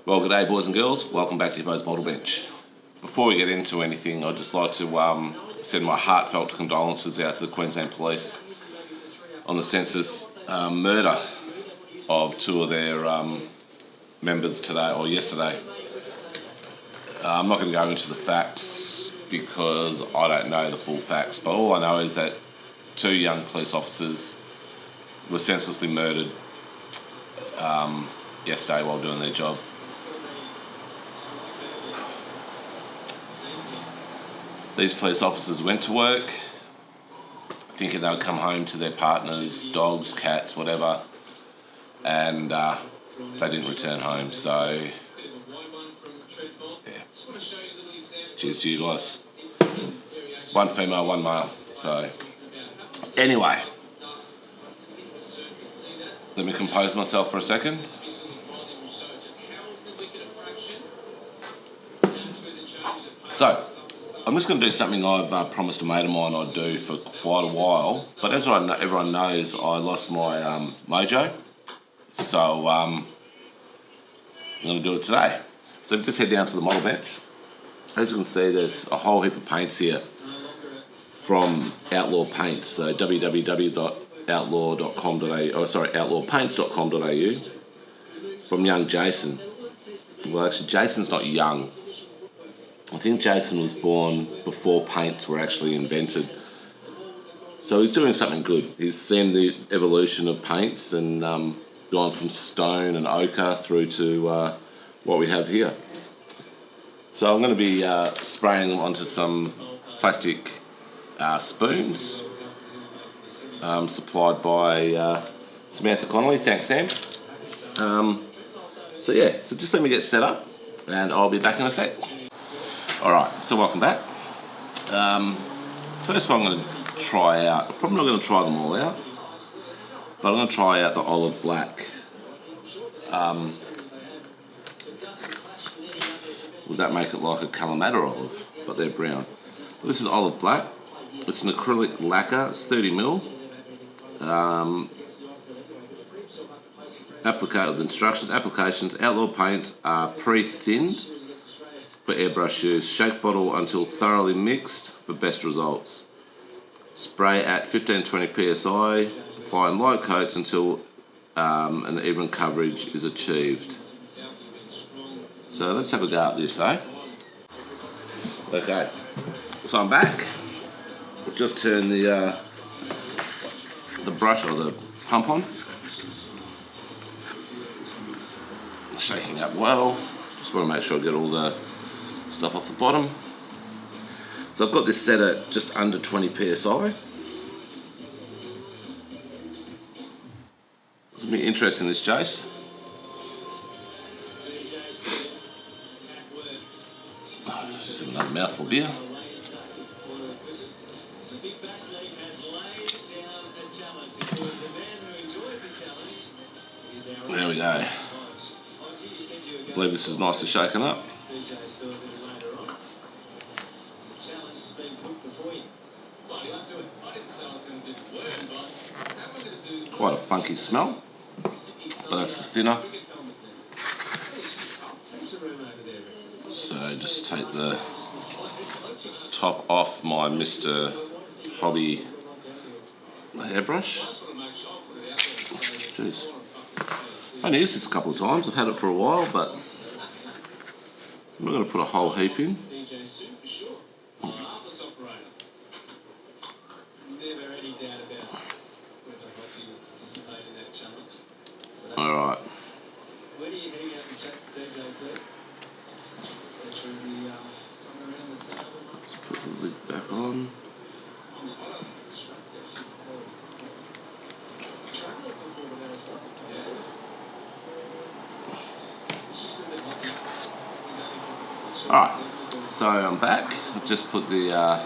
Well, good day, boys and girls. Welcome back to Hibbo's Model Bench. Before we get into anything, I'd just like to send my heartfelt condolences out to the Queensland Police on the census murder of two of their members today or yesterday. I'm not going to go into the facts because I don't know the full facts, but all I know is that two young police officers were senselessly murdered yesterday while doing their job. These police officers went to work thinking they would come home to their partners, dogs, cats, whatever, and they didn't return home. So, yeah. Cheers to you guys. One female, one male. So, anyway, let me compose myself for a second. So, I'm just going to do something I've promised a mate of mine I'd do for quite a while, but as everyone knows, I lost my mojo, so I'm going to do it today. So just head down to the model bench. As you can see, there's a whole heap of paints here from Outlaw Paints, so www.outlaw.com.au, from young Jason. Well, actually, Jason's not young. I think Jason was born before paints were actually invented. So he's doing something good. He's seen the evolution of paints and gone from stone and ochre through to what we have here. So I'm going to be spraying them onto some plastic spoons supplied by Samantha Connolly. Thanks, Sam. So just let me get set up and I'll be back in a sec. Alright, so welcome back. First one I'm going to try out, I'm probably not going to try them all out, but I'm going to try out the olive black. Would that make it like a Kalamata olive? But they're brown. This is olive black. It's an acrylic lacquer, it's 30ml. Applicator with instructions. Applications, Outlaw paints are pre-thinned for airbrush use. Shake bottle until thoroughly mixed for best results. Spray at 15-20 psi. Apply in light coats until an even coverage is achieved. So let's have a go at this, eh? Okay, so I'm back. I've just turned the brush or the pump on. Shaking up well. Just want to make sure I get all the stuff off the bottom. So I've got this set at just under 20 psi. It's going to be interesting, this Jace. Just have another mouthful of beer. There we go. I believe this is nicely shaken up. Quite a funky smell, but that's the thinner. So just take the top off my Mr. Hobby hairbrush. Jeez. I've only used this a couple of times, I've had it for a while, but I'm not going to put a whole heap in. Alright. Let's put the lid back on. Alright, so I'm back. I've just put the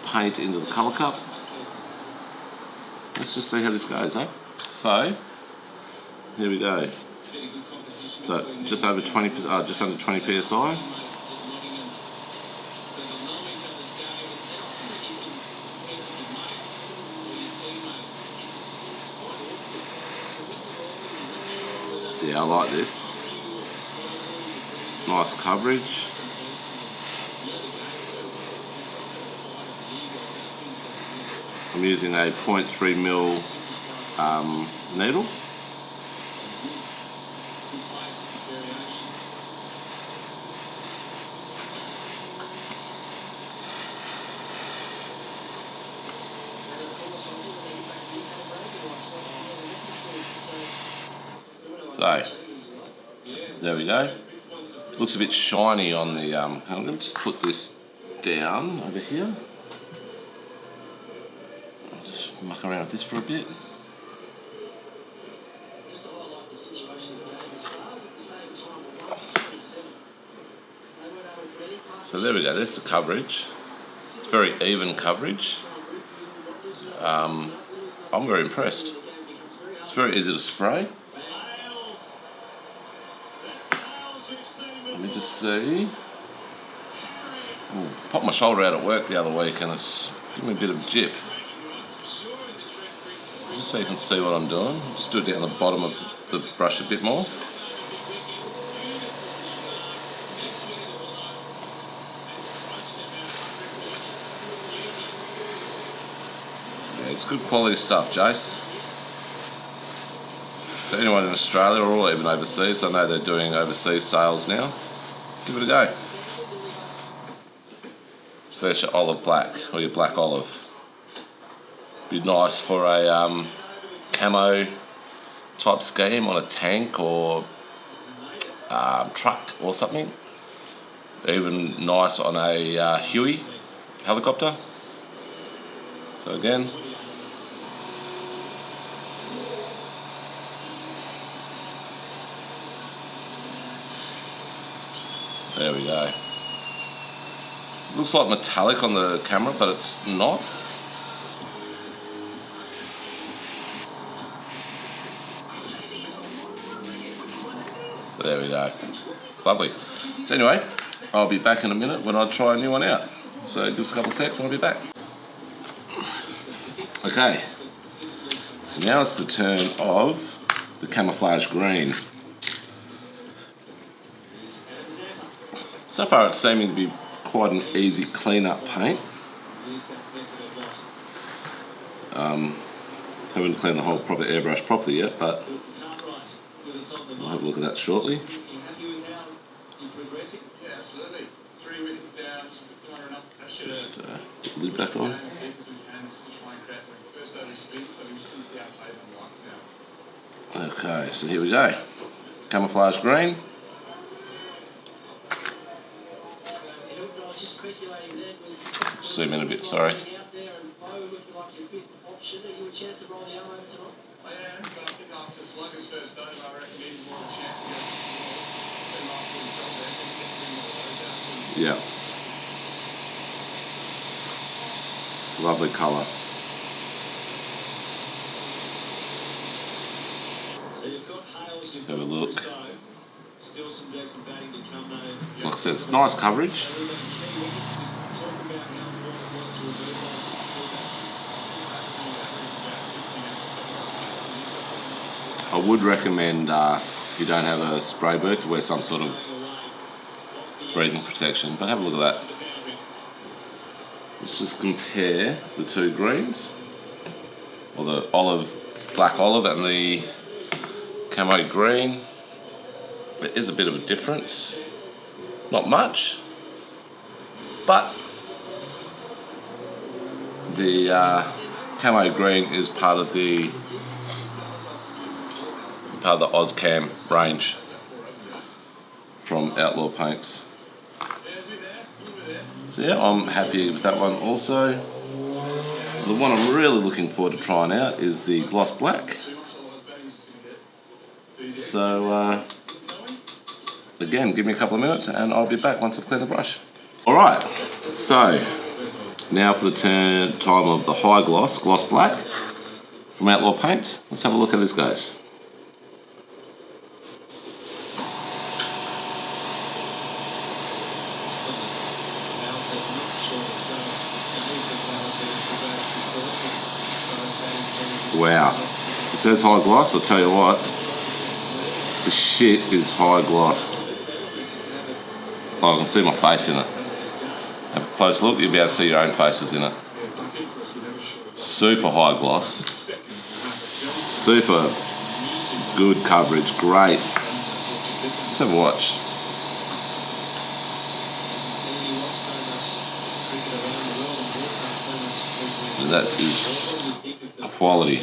paint into the colour cup. Let's just see how this goes, eh? So, here we go. So just over 20, just under 20 psi. Yeah, I like this. Nice coverage. I'm using a 0.3mm needle. So, there we go. Looks a bit shiny on the, I'm going to just put this down over here. I'll just muck around with this for a bit. So there we go, there's the coverage. It's very even coverage. I'm very impressed. It's very easy to spray. Let me just see. Ooh, popped my shoulder out at work the other week and it's giving me a bit of jip. Just so you can see what I'm doing. Just do it down the bottom of the brush a bit more. Yeah, it's good quality stuff, Jace. To anyone in Australia or even overseas, I know they're doing overseas sales now. Give it a go. So there's your olive black, or your black olive. Be nice for a camo type scheme on a tank or truck or something. Even nice on a Huey helicopter. So again, there we go. Looks like metallic on the camera, but it's not. So there we go. Lovely. So anyway, I'll be back in a minute when I try a new one out. So give us a couple of secs and I'll be back. Okay. So now it's the turn of the camouflage green. So far it's seeming to be quite an easy clean-up paint. Haven't cleaned the whole proper airbrush properly yet, but we'll have a look at that shortly. Just put the lid back on. Okay, so here we go. Camouflage green. Zoom in a bit, sorry. Yeah. Lovely colour. Have a look. Like I said, it's nice coverage. I would recommend if you don't have a spray booth to wear some sort of breathing protection, but have a look at that. Let's just compare the two greens, or the black olive and the camo green. There is a bit of a difference, not much, but the camo green is part of the Ozcam range from Outlaw paints. So yeah, I'm happy with that one also. The one I'm really looking forward to trying out is the gloss black. So again, give me a couple of minutes and I'll be back once I've cleaned the brush. Alright, so now for the time of the high gloss black from Outlaw paints. Let's have a look how this goes. Wow, it says high gloss, I'll tell you what, the shit is high gloss. I can see my face in it. Have a close look, you'll be able to see your own faces in it. Super high gloss. Super good coverage, great. Let's have a watch. That is quality.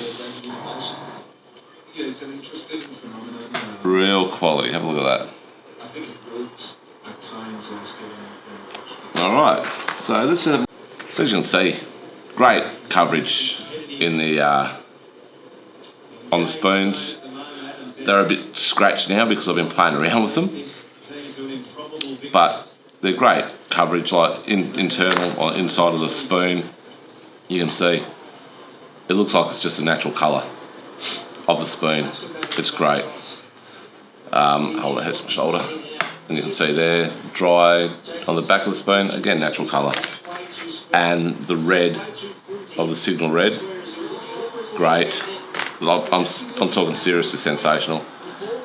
Real quality. Have a look at that. Alright, so let's have, so as you can see, great coverage in the on the spoons. They're a bit scratched now because I've been playing around with them, but they're great coverage, like internal or inside of the spoon. You can see it looks like it's just a natural colour of the spoon. It's great. Hold it, hurts my shoulder. And you can see there, dry on the back of the spoon, again natural colour. And the red of the Signal Red, great. I'm talking seriously sensational.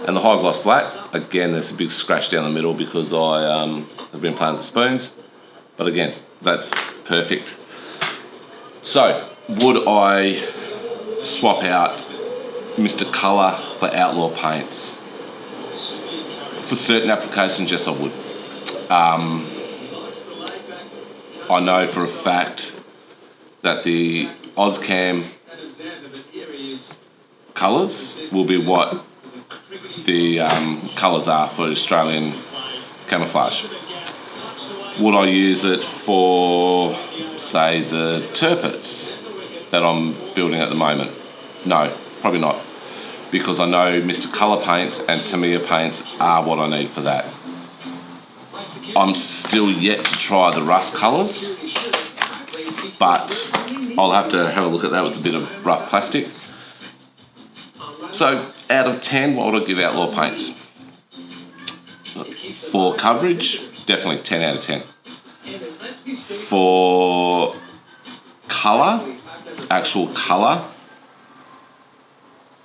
And the high gloss black, again there's a big scratch down the middle because I have been playing with the spoons. But again, that's perfect. So, would I swap out Mr. Colour for Outlaw paints? For certain applications, yes I would. I know for a fact that the Ozcam colours will be what the colours are for Australian camouflage. Would I use it for, say, the Turpits that I'm building at the moment? No, probably not. Because I know Mr. Colour paints and Tamiya paints are what I need for that. I'm still yet to try the rust colours, but I'll have to have a look at that with a bit of rough plastic. So, out of 10, what would I give Outlaw paints? For coverage, definitely 10 out of 10. For colour, actual colour,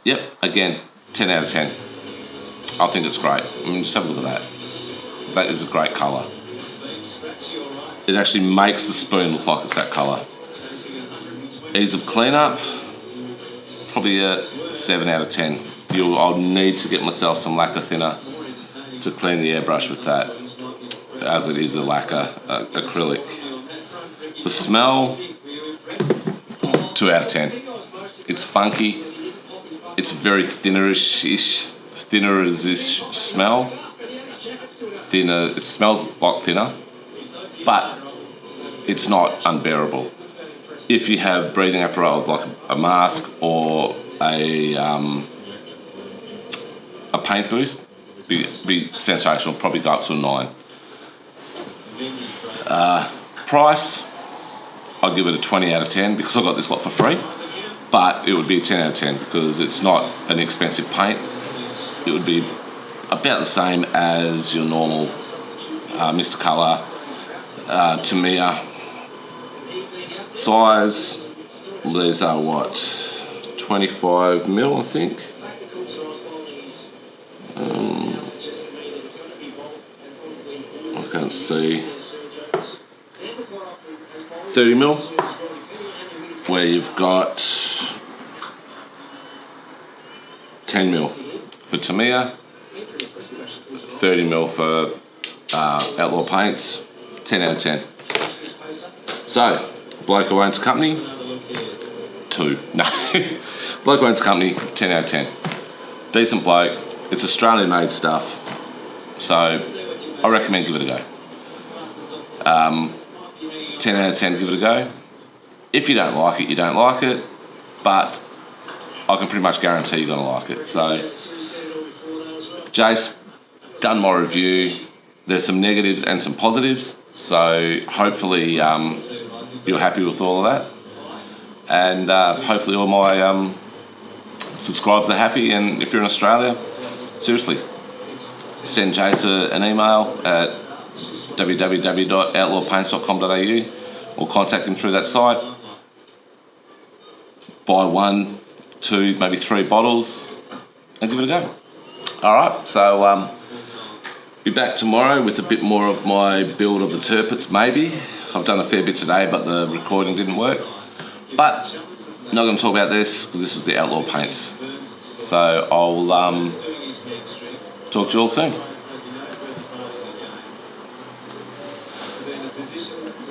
yep, again, 10 out of 10. I think it's great. I mean, just have a look at that. That is a great colour. It actually makes the spoon look like it's that colour. Ease of cleanup, probably a 7 out of 10. I'll need to get myself some lacquer thinner to clean the airbrush with that, as it is a lacquer acrylic. For smell, 2 out of 10. It's funky. It's very thinnerish smell. Thinner. It smells like thinner, but it's not unbearable. If you have breathing apparatus like a mask or a paint booth, be sensational. Probably go up to a 9. Price, I'd give it a 20 out of 10 because I got this lot for free. But it would be a 10 out of 10 because it's not an expensive paint. It would be about the same as your normal Mr. Colour, Tamiya. Size, these are what, 25 mil, I think. I can't see. 30 mil, where you've got 10 mil for Tamiya, 30 mil for Outlaw paints, 10 out of 10. So, bloke who owns a company, 2. No, bloke who owns a company, 10 out of 10. Decent bloke. It's Australian made stuff, so I recommend give it a go. 10 out of 10, give it a go. If you don't like it, you don't like it, but I can pretty much guarantee you're going to like it. So, Jace, done my review. There's some negatives and some positives, so hopefully you're happy with all of that. And hopefully all my subscribers are happy, and if you're in Australia, seriously, send Jace an email at www.outlawpaints.com.au or contact him through that site. Buy 1, 2, maybe 3 bottles and give it a go. Alright, so Be back tomorrow with a bit more of my build of the turpits, maybe. I've done a fair bit today, but the recording didn't work. But I'm not going to talk about this because this was the Outlaw paints. So I'll talk to you all soon.